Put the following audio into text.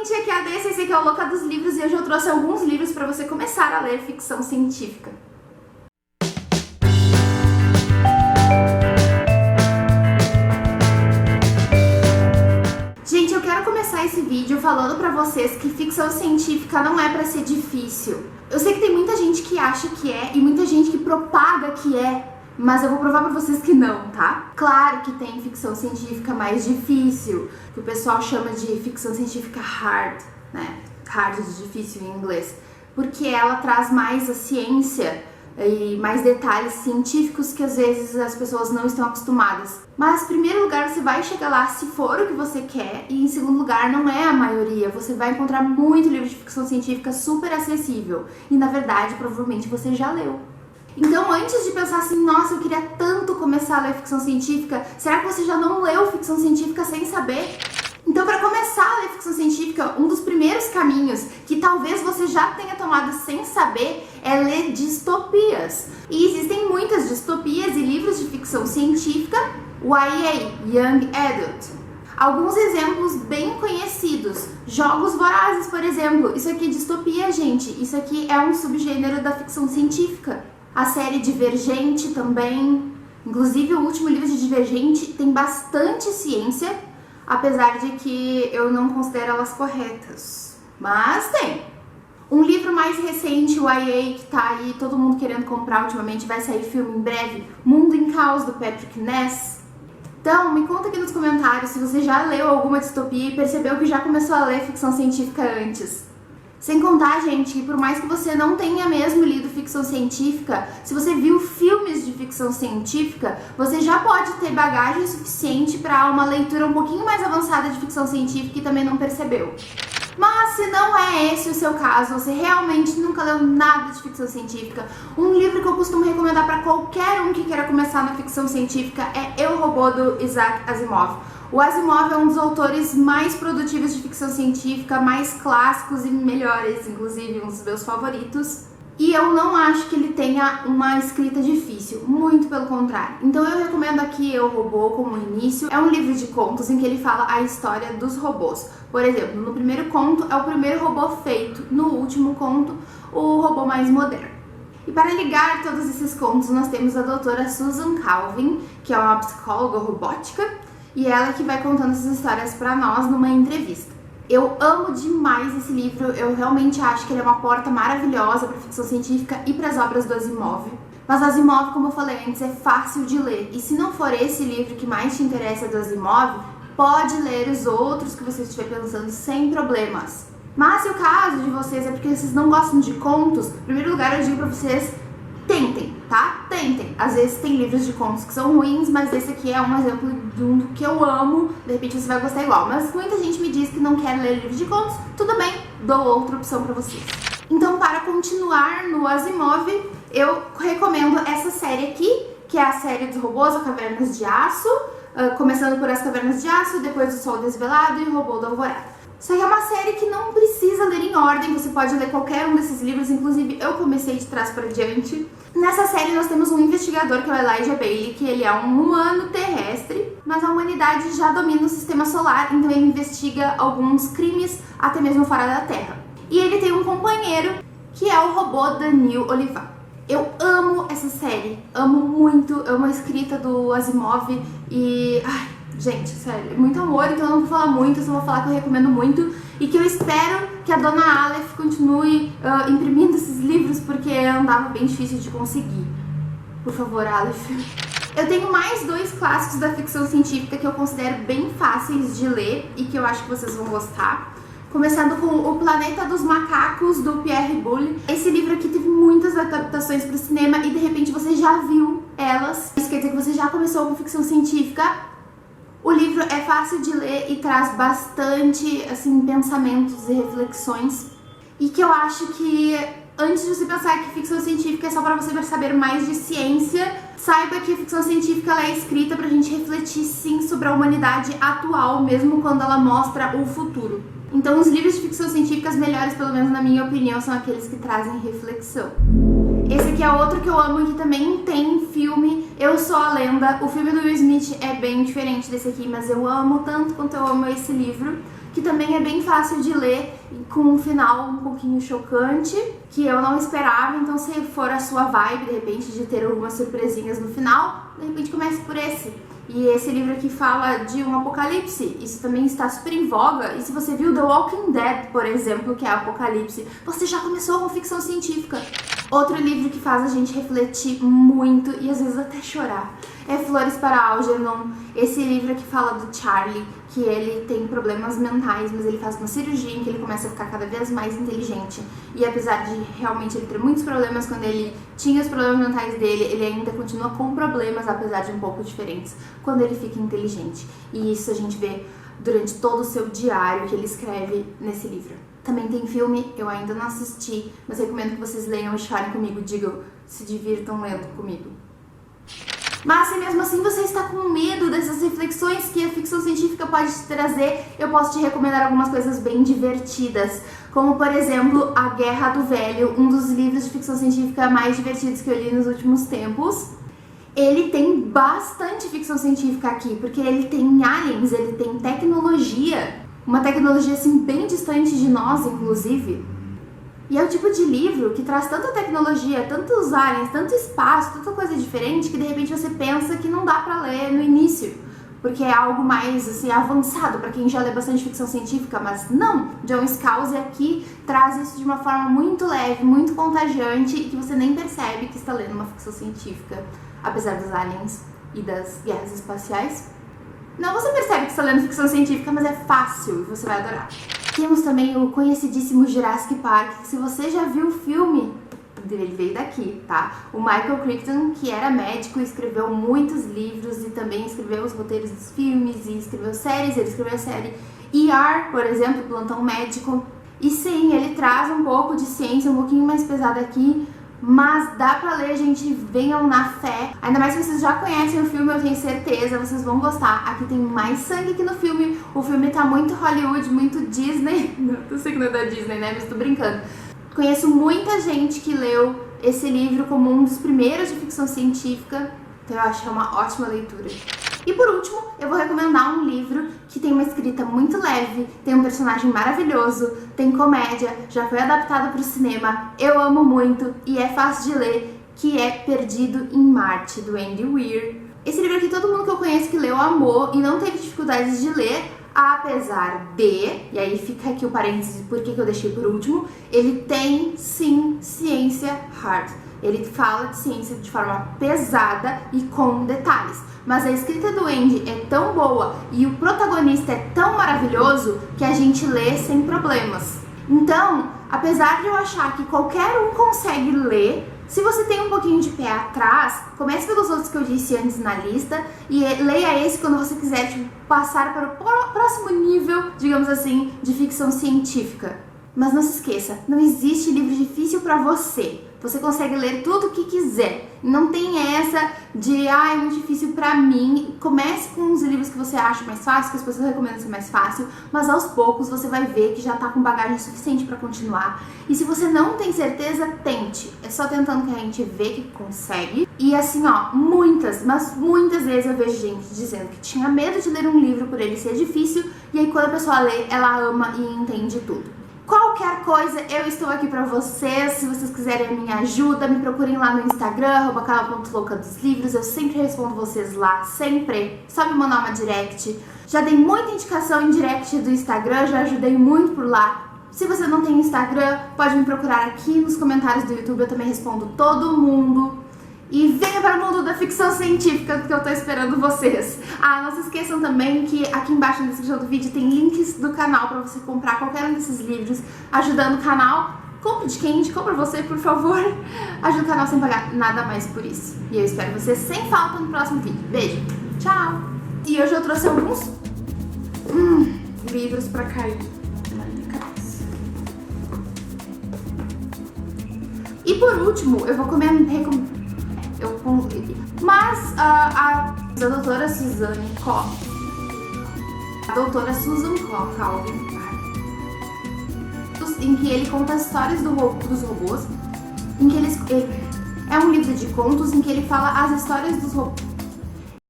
gente, aqui é a Dessa, esse aqui é o Louca dos Livros e hoje eu trouxe alguns livros para você começar a ler ficção científica. Gente, eu quero começar esse vídeo falando pra vocês que ficção científica não é pra ser difícil. Eu sei que tem muita gente que acha que é e muita gente que propaga que é, mas eu vou provar pra vocês que não, tá? Claro que tem ficção científica mais difícil, que o pessoal chama de ficção científica hard, né? Hard de difícil em inglês, porque ela traz mais a ciência e mais detalhes científicos que às vezes as pessoas não estão acostumadas. Mas em primeiro lugar você vai chegar lá se for o que você quer, e em segundo lugar não é a maioria. Você vai encontrar muito livro de ficção científica super acessível e na verdade provavelmente você já leu. Então antes de pensar assim, nossa, eu queria tanto começar a ler ficção científica, será que você já não leu ficção científica sem saber? Então, para começar a ler ficção científica, um dos primeiros caminhos que talvez você já tenha tomado sem saber é ler distopias. E existem muitas distopias e livros de ficção científica, YA, Young Adult. Alguns exemplos bem conhecidos, Jogos Vorazes, por exemplo. Isso aqui é distopia, gente. Isso aqui é um subgênero da ficção científica. A série Divergente também. Inclusive, o último livro de Divergente tem bastante ciência, apesar de que eu não considero elas corretas. Mas tem. Um livro mais recente, o YA, que tá aí todo mundo querendo comprar ultimamente, vai sair filme em breve, Mundo em Caos, do Patrick Ness. Então, me conta aqui nos comentários se você já leu alguma distopia e percebeu que já começou a ler ficção científica antes. Sem contar, gente, que por mais que você não tenha mesmo lido ficção científica, se você viu filmes de ficção científica, você já pode ter bagagem suficiente para uma leitura um pouquinho mais avançada de ficção científica e também não percebeu. Mas se não é esse o seu caso, você realmente nunca leu nada de ficção científica, um livro que eu costumo recomendar para qualquer um que queira começar na ficção científica é Eu, Robô, do Isaac Asimov. O Asimov é um dos autores mais produtivos de ficção científica, mais clássicos e melhores, inclusive um dos meus favoritos. E eu não acho que ele tenha uma escrita difícil, muito pelo contrário. Então eu recomendo aqui Eu, Robô como início. É um livro de contos em que ele fala a história dos robôs. Por exemplo, no primeiro conto é o primeiro robô feito, no último conto, o robô mais moderno. E para ligar todos esses contos, nós temos a doutora Susan Calvin, que é uma psicóloga robótica, e ela que vai contando essas histórias pra nós numa entrevista. Eu amo demais esse livro, eu realmente acho que ele é uma porta maravilhosa para ficção científica e para as obras do Asimov. Mas Asimov, como eu falei antes, é fácil de ler, e se não for esse livro que mais te interessa do Asimov, pode ler os outros que você estiver pensando sem problemas. Mas se o caso de vocês é porque vocês não gostam de contos, em primeiro lugar eu digo pra vocês, tentem, tá? Tentem. Às vezes tem livros de contos que são ruins, mas esse aqui é um exemplo de um que eu amo, de repente você vai gostar igual. Mas muita gente me diz que não quer ler livros de contos, tudo bem, dou outra opção pra vocês. Então, para continuar no Asimov, eu recomendo essa série aqui, que é a série dos robôs, a Cavernas de Aço, começando por As Cavernas de Aço, depois O Sol Desvelado e O Robô da Alvorada. Isso aí é uma série que não precisa ler em ordem, você pode ler qualquer um desses livros, inclusive eu comecei de trás para diante. Nessa série nós temos um investigador que é o Elijah Baley, que ele é um humano terrestre, mas a humanidade já domina o sistema solar, então ele investiga alguns crimes até mesmo fora da Terra. E ele tem um companheiro que é o robô Daniel Olivain. Eu amo essa série, amo muito, amo a escrita do Asimov e... gente, sério, muito amor, então eu não vou falar muito, eu só vou falar que eu recomendo muito e que eu espero que a dona Aleph continue imprimindo esses livros porque andava bem difícil de conseguir. Por favor, Aleph. Eu tenho mais dois clássicos da ficção científica que eu considero bem fáceis de ler e que eu acho que vocês vão gostar. Começando com O Planeta dos Macacos, do Pierre Boulle. Esse livro aqui teve muitas adaptações para o cinema e de repente você já viu elas. Isso quer dizer que você já começou com ficção científica. O livro é fácil de ler e traz bastante, assim, pensamentos e reflexões. E que eu acho que, antes de você pensar que ficção científica é só para você saber mais de ciência, saiba que a ficção científica ela é escrita pra gente refletir, sim, sobre a humanidade atual, mesmo quando ela mostra o futuro. Então, os livros de ficção científica, os melhores, pelo menos na minha opinião, são aqueles que trazem reflexão. Esse aqui é outro que eu amo e que também tem filme, Eu Sou a Lenda. O filme do Will Smith é bem diferente desse aqui, mas eu amo tanto quanto eu amo esse livro, que também é bem fácil de ler, com um final um pouquinho chocante, que eu não esperava. Então, se for a sua vibe, de repente, de ter algumas surpresinhas no final, de repente comece por esse. E esse livro aqui fala de um apocalipse, isso também está super em voga. E se você viu The Walking Dead, por exemplo, que é apocalipse, você já começou com ficção científica. Outro livro que faz a gente refletir muito e às vezes até chorar é Flores para Algernon. Esse livro aqui fala do Charlie, que ele tem problemas mentais, mas ele faz uma cirurgia em que ele começa a ficar cada vez mais inteligente. E apesar de realmente ele ter muitos problemas quando ele tinha os problemas mentais dele, ele ainda continua com problemas, apesar de um pouco diferentes, quando ele fica inteligente. E isso a gente vê durante todo o seu diário que ele escreve nesse livro. Também tem filme, eu ainda não assisti, mas recomendo que vocês leiam e chorem comigo, digam, se divirtam lendo comigo. Mas se mesmo assim você está com medo dessas reflexões que a ficção científica pode te trazer, eu posso te recomendar algumas coisas bem divertidas, como por exemplo A Guerra do Velho, um dos livros de ficção científica mais divertidos que eu li nos últimos tempos. Ele tem bastante ficção científica aqui, porque ele tem aliens, ele tem tecnologia, uma tecnologia assim bem distante de nós, inclusive. E é o tipo de livro que traz tanta tecnologia, tantos aliens, tanto espaço, tanta coisa diferente, que de repente você pensa que não dá pra ler no início, porque é algo mais assim avançado para quem já lê bastante ficção científica, mas não! John Scalzi aqui traz isso de uma forma muito leve, muito contagiante, e que você nem percebe que está lendo uma ficção científica, apesar dos aliens e das guerras espaciais. Não, você percebe que está lendo ficção científica, mas é fácil e você vai adorar. Temos também o conhecidíssimo Jurassic Park, que se você já viu o filme, ele veio daqui, tá? O Michael Crichton, que era médico, escreveu muitos livros e também escreveu os roteiros dos filmes e escreveu séries. Ele escreveu a série ER, por exemplo, Plantão Médico. E sim, ele traz um pouco de ciência, um pouquinho mais pesado aqui, mas dá pra ler, gente, venham na fé. Ainda mais se vocês já conhecem o filme, eu tenho certeza, vocês vão gostar. Aqui tem mais sangue que no filme. O filme tá muito Hollywood, muito Disney. Não sei que não é da Disney, né? Mas tô brincando. Conheço muita gente que leu esse livro como um dos primeiros de ficção científica, então eu acho que é uma ótima leitura. E por último, eu vou recomendar um livro que tem uma escrita muito leve, tem um personagem maravilhoso, tem comédia, já foi adaptado para o cinema, eu amo muito e é fácil de ler, que é Perdido em Marte, do Andy Weir. Esse livro aqui todo mundo que eu conheço que leu amou e não teve dificuldades de ler, apesar de, e aí fica aqui o parênteses por que eu deixei por último, ele tem sim ciência hard. Ele fala de ciência de forma pesada e com detalhes. Mas a escrita do Andy é tão boa e o protagonista é tão maravilhoso que a gente lê sem problemas. Então, apesar de eu achar que qualquer um consegue ler, se você tem um pouquinho de pé atrás, comece pelos outros que eu disse antes na lista e leia esse quando você quiser passar para o próximo nível, digamos assim, de ficção científica. Mas não se esqueça, não existe livro difícil para você. Você consegue ler tudo o que quiser. Não tem essa de, é muito difícil pra mim. Comece com os livros que você acha mais fácil, que as pessoas recomendam ser mais fácil, mas aos poucos você vai ver que já tá com bagagem suficiente pra continuar. E se você não tem certeza, tente. É só tentando que a gente vê que consegue. E assim, muitas, mas muitas vezes eu vejo gente dizendo que tinha medo de ler um livro por ele ser difícil, e aí quando a pessoa lê, ela ama e entende tudo. Qualquer coisa, eu estou aqui pra vocês. Se vocês quiserem a minha ajuda, me procurem lá no Instagram, @canal.louca_dos_livros. Eu sempre respondo vocês lá, sempre. Só me mandar uma direct. Já dei muita indicação em direct do Instagram, já ajudei muito por lá. Se você não tem Instagram, pode me procurar aqui nos comentários do YouTube, eu também respondo todo mundo. E venha para o mundo da ficção científica, que eu tô esperando vocês. Não se esqueçam também que aqui embaixo na descrição do vídeo tem links do canal para você comprar qualquer um desses livros, ajudando o canal. Compre de quem indico pra você, por favor. Ajuda o canal sem pagar nada mais por isso. E eu espero vocês sem falta no próximo vídeo. Beijo, tchau! E hoje eu trouxe alguns livros pra cair na minha cabeça. E por último, eu vou mas a doutora Suzanne Calvin, em que ele conta as histórias dos robôs, em que é um livro de contos em que ele fala as histórias dos robôs.